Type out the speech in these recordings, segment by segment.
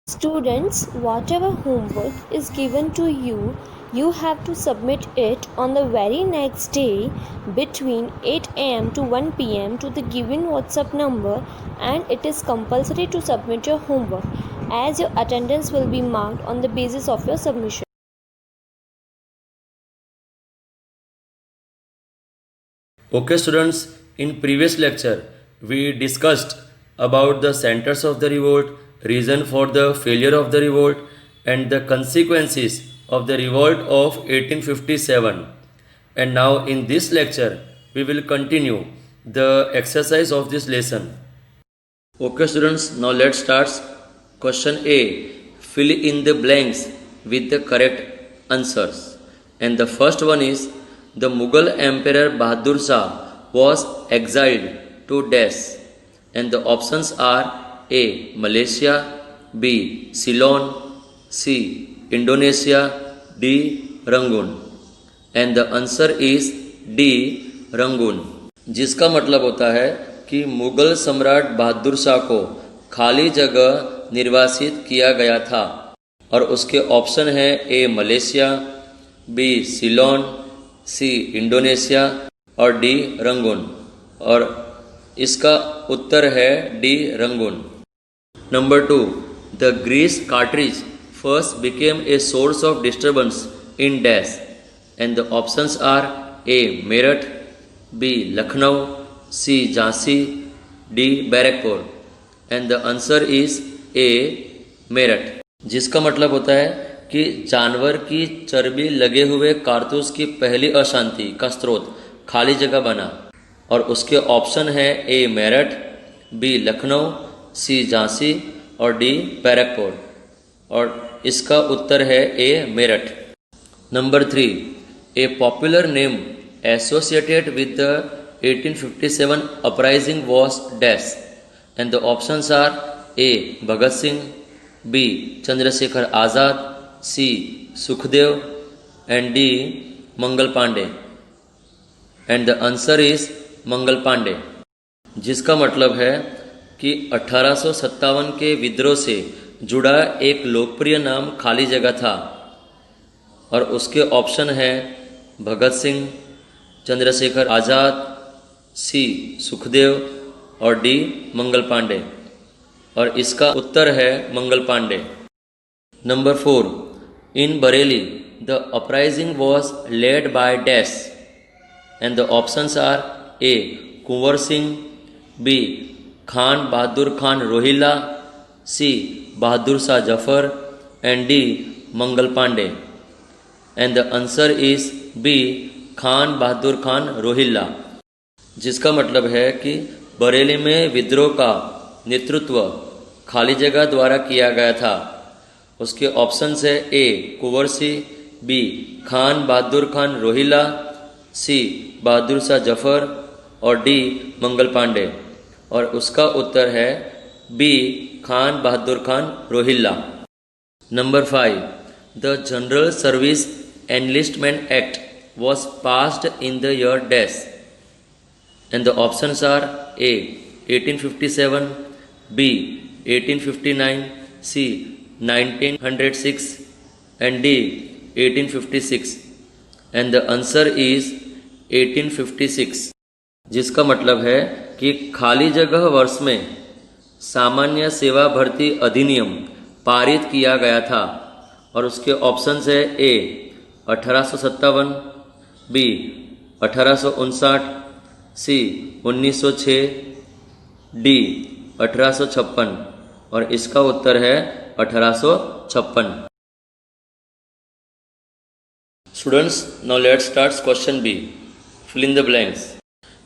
Students, whatever homework is given to you, you have to submit it on the very next day between 8 am to 1 pm to the given WhatsApp number, and it is compulsory to submit your homework as your attendance will be marked on the basis of your submission. Okay students, in previous lecture we discussed about the centers of the revolt, reason for the failure of the revolt and the consequences of the revolt of 1857. And now in this lecture we will continue the exercise of this lesson. Okay students, now let's start. Question A. Fill in the blanks with the correct answers. And the first one is, the Mughal Emperor Bahadur Shah was exiled to Des. And the options are A. Malaysia, B. Ceylon, C. Indonesia, D. Rangoon. And the answer is D. Rangoon. जिसका मतलब होता है कि मुगल सम्राट बहादुर शाह को खाली जगह निर्वासित किया गया था और उसके ऑप्शन है A Malaysia, B Ceylon, C Indonesia और डी रंगून, और इसका उत्तर है D Rangoon. Number 2. The grease cartridge first became a source of disturbance in dash. And the options are A Meerut, B Lucknow, C Jhansi, D Barrackpore. And the answer is A Meerut. जिसका मतलब होता है कि जानवर की चर्बी लगे हुए कारतूस की पहली अशांति का स्रोत खाली जगह बना, और उसके ऑप्शन है A Meerut, B Lucknow, C Jhansi और डी बैरकपुर, और इसका उत्तर है A Meerut. Number 3. A popular name associated with the 1857 uprising was dash. And the options are A. Bhagat Singh, B. Chandrasekhar Azad, C. Sukhdev and D. Mangal Pandey. And the answer is Mangal Pandey. जिसका मतलब है कि 1857 के विद्रोह से जुड़ा एक लोकप्रिय नाम खाली जगह था, और उसके ऑप्शन है भगत सिंह, चंद्रशेखर आज़ाद, सी सुखदेव और डी मंगल पांडे, और इसका उत्तर है Mangal Pandey. Number 4. In Bareilly the uprising was led by dash. And the options are A Kunwar Singh, B Khan Bahadur Khan Rohilla, C Bahadur Shah Zafar and D Mangal Pandey. And the answer is B Khan Bahadur Khan Rohilla. जिसका मतलब है कि बरेली में विद्रोह का नेतृत्व खाली जगह द्वारा किया गया था. उसके ऑप्शन है A Kunwar Singh, B Khan Bahadur Khan Rohilla, C Bahadur Shah Zafar और डी मंगल पांडे, और उसका उत्तर है B Khan Bahadur Khan Rohilla. Number 5. The general service enlistment act was passed in the year dash. And the options are A 1857, B 1859, C 1906 and D 1856. And the answer is 1856. जिसका मतलब है कि खाली जगह वर्ष में सामान्य सेवा भर्ती अधिनियम पारित किया गया था, और उसके ऑप्शंस है ए 1857, बी 1859, सी 1906, डी 1856, और इसका उत्तर है 1856. Students, now let's start question B. Fill in the blanks.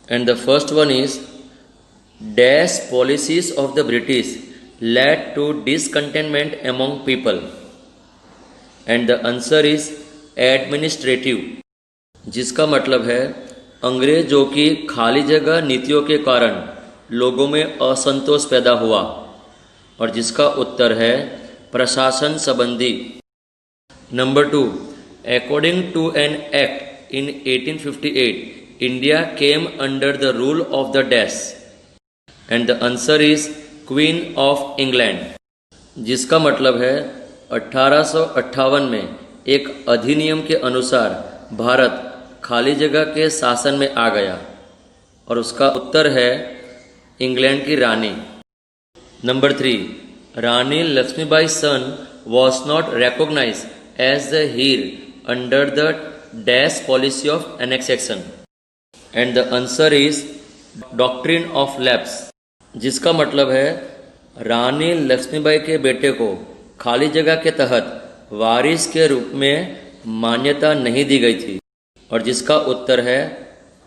And the first one is, dash policies of the British led to discontentment among people. And the answer is administrative. जिसका मतलब है अंग्रेजों की खाली जगह नीतियों के कारण लोगों में असंतोष पैदा हुआ, और जिसका उत्तर है प्रशासन संबंधी. Number 2. According to an act in 1858 India came under the rule of the dash. And the answer is queen of England. जिसका मतलब है 1858 में एक अधिनियम के अनुसार भारत खाली जगह के शासन में आ गया। और उसका उत्तर है इंग्लैंड की रानी। Number 3, Rani Lakshmibai son was not recognized as the heir under the dash policy of annexation, and the answer is doctrine of lapse, जिसका मतलब है रानी लक्ष्मीबाई के बेटे को खाली जगह के तहत वारिस के रूप में मान्यता नहीं दी गई थी, और जिसका उत्तर है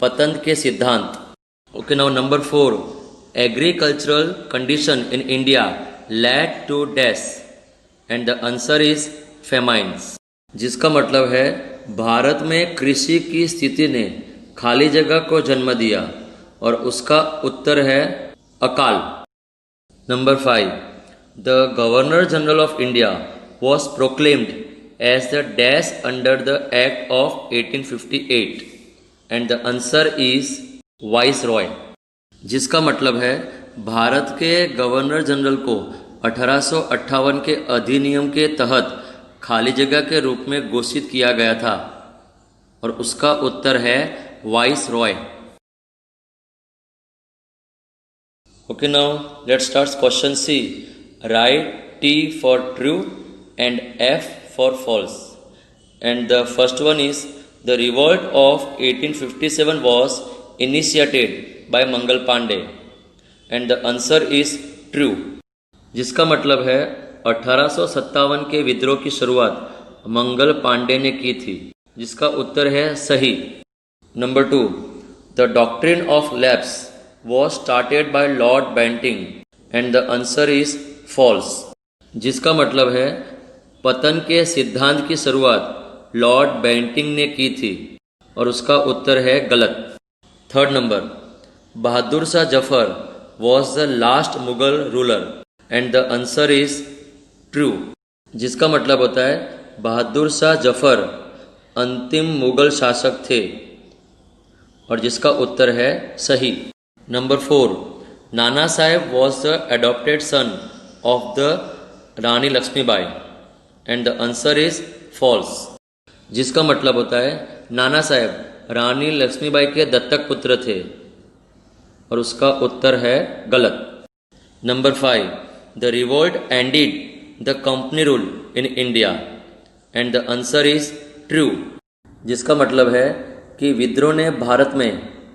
पतंत के सिद्धांत। Okay, now number 4, agricultural condition in India led to dash, and the answer is famines, जिसका मतलब है भारत में कृषि की स्थिति ने खाली जगह को जन्म दिया, और उसका उत्तर है अकाल। Number 5, the governor general of India was proclaimed as the dash under the Act of 1858, and the answer is Viceroy, जिसका मतलब है भारत के गवर्नर जनरल को 1858 के अधिनियम के तहत खाली जगह के रूप में घोषित किया गया था, और उसका उत्तर है viceroy. Okay, now let's start question C. Write T for true and F for false, and the first one is the revolt of 1857 was initiated by Mangal Pandey, and the answer is true, जिसका मतलब है 1857 के विद्रोह की शुरुआत मंगल पांडे ने की थी, जिसका उत्तर है सही। Number 2, the doctrine of lapse was started by Lord Bentinck, and the answer is false, जिसका मतलब है पतन के सिद्धांत की शुरुआत लॉर्ड बेंटिंग ने की थी, और उसका उत्तर है गलत। Third number, Bahadur Shah Zafar was the last Mughal ruler, and the answer is true, जिसका मतलब होता है बहादुर शाह जफर अंतिम मुगल शासक थे, और जिसका उत्तर है सही। Number 4, Nana Saheb was the adopted son of the Rani Lakshmibai, and the answer is false, जिसका मतलब होता है नाना साहेब रानी लक्ष्मीबाई के दत्तक पुत्र थे, और उसका उत्तर है गलत। Number 5, the revolt ended the company rule in India, and the answer is true, जिसका मतलब है कि विद्रोह ने भारत में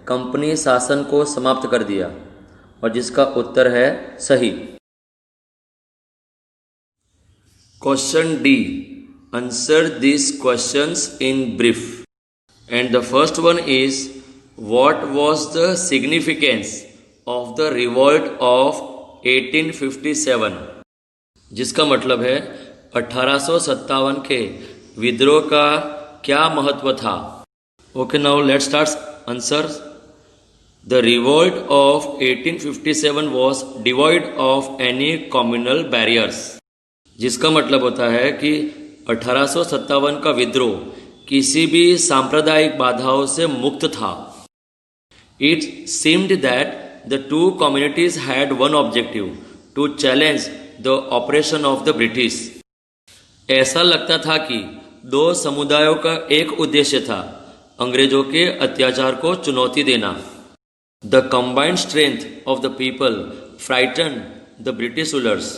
कंपनी शासन को समाप्त कर दिया, और जिसका उत्तर है सही। Question D, answer this questions in brief, and the first one is what was the significance of the revolt of 1857, जिसका मतलब है 1857 के विद्रोह का क्या महत्व था। Okay, now let's start answer. The revolt of 1857 was devoid of any communal barriers, जिसका मतलब होता है कि 1857 का विद्रोह किसी भी सांप्रदायिक बाधाओं से मुक्त था। It seemed that the two communities had one objective, to challenge the oppression of the British. ऐसा लगता था कि दो समुदायों का एक उद्देश्य था, अंग्रेजों के अत्याचार को चुनौती देना। The combined strength of the people frightened the British rulers.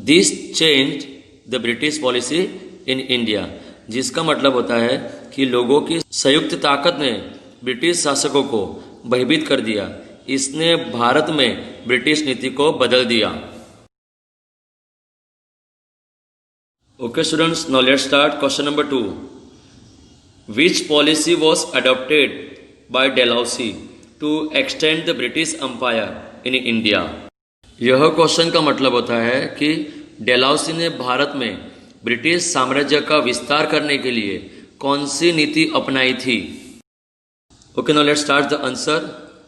This changed the British policy in India, जिसका मतलब होता है कि लोगों की संयुक्त ताकत ने ब्रिटिश शासकों को भयभीत कर दिया। इसने भारत में ब्रिटिश नीति को बदल दिया। Okay students, now let's start question number 2। Which policy was adopted by Dalhousie to extend the British empire in India? यह क्वेश्चन का मतलब होता है कि डेलहाउसी ने भारत में ब्रिटिश साम्राज्य का विस्तार करने के लिए कौन सी नीति अपनाई थी? Okay, now let's start the answer,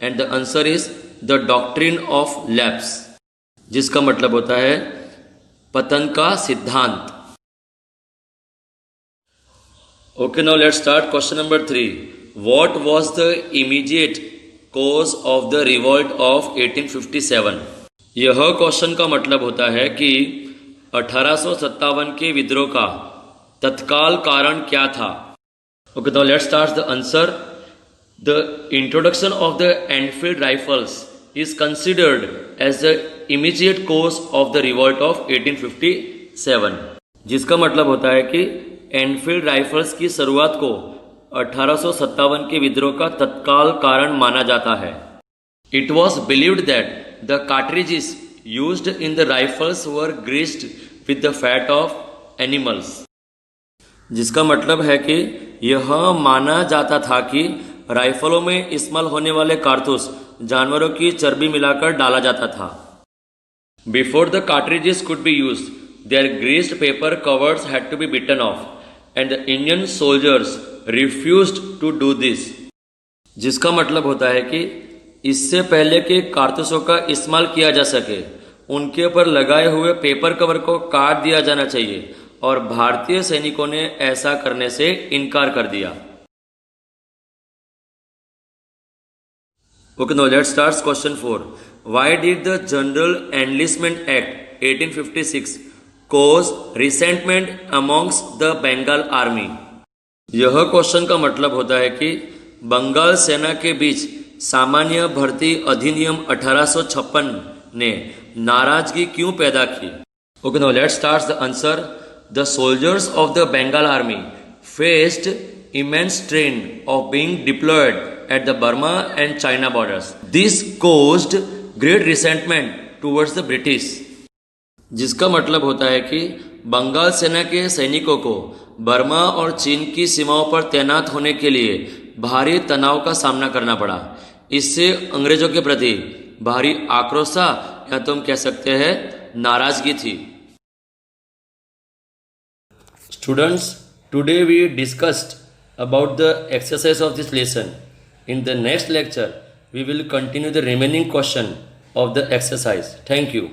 and the answer is the doctrine of lapse, जिसका मतलब होता है पतन का सिद्धांत। Okay, now let's start question number 3। What was the immediate cause of the revolt of 1857? यह क्वेश्चन का मतलब होता है कि 1857 के विद्रोह का तत्काल कारण क्या था? Okay, now let's start the answer. The introduction of the Enfield rifles is considered as the immediate cause of the revolt of 1857. जिसका मतलब होता है कि एनफील्ड राइफल्स की शुरुआत को 1857 के विद्रोह का तत्काल कारण माना जाता है. It was believed that the cartridges used in the rifles were greased with the fat of animals. जिसका मतलब है कि यह माना जाता था कि राइफलों में इस्तेमाल होने वाले कारतूस जानवरों की चर्बी मिलाकर डाला जाता था. Before the cartridges could be used, their greased paper covers had to be bitten off, and the Indian soldiers refused to do this. जिसका मतलब होता है कि इससे पहले कि कारतूसों का इस्तेमाल किया जा सके, उनके ऊपर लगाए हुए पेपर कवर को काट दिया जाना चाहिए, और भारतीय सैनिकों ने ऐसा करने से इनकार कर दिया. Okay, now let's start question 4. Why did the General Enlistment Act 1856 cause resentment amongst the Bengal Army? यह क्वेश्चन का मतलब होता है कि बंगाल सेना के बीच सामान्य भर्ती अधिनियम 1856 ने नाराजगी क्यों पैदा की? Okay, now let's start the answer. The soldiers of the Bengal Army faced immense strain of being deployed at the Burma and China borders. This caused great resentment towards the British. जिसका मतलब होता है कि बंगाल सेना के सैनिकों को Burma और चीन की सीमाओं पर तैनात होने के लिए भारी तनाव का सामना करना पड़ा. इससे अंग्रेजों के प्रति भारी आक्रोश या तुम कह सकते हैं नाराजगी थी. Students, today we discussed about the exercise of this lesson. In the next lecture, we will continue the remaining question of the exercise. Thank you.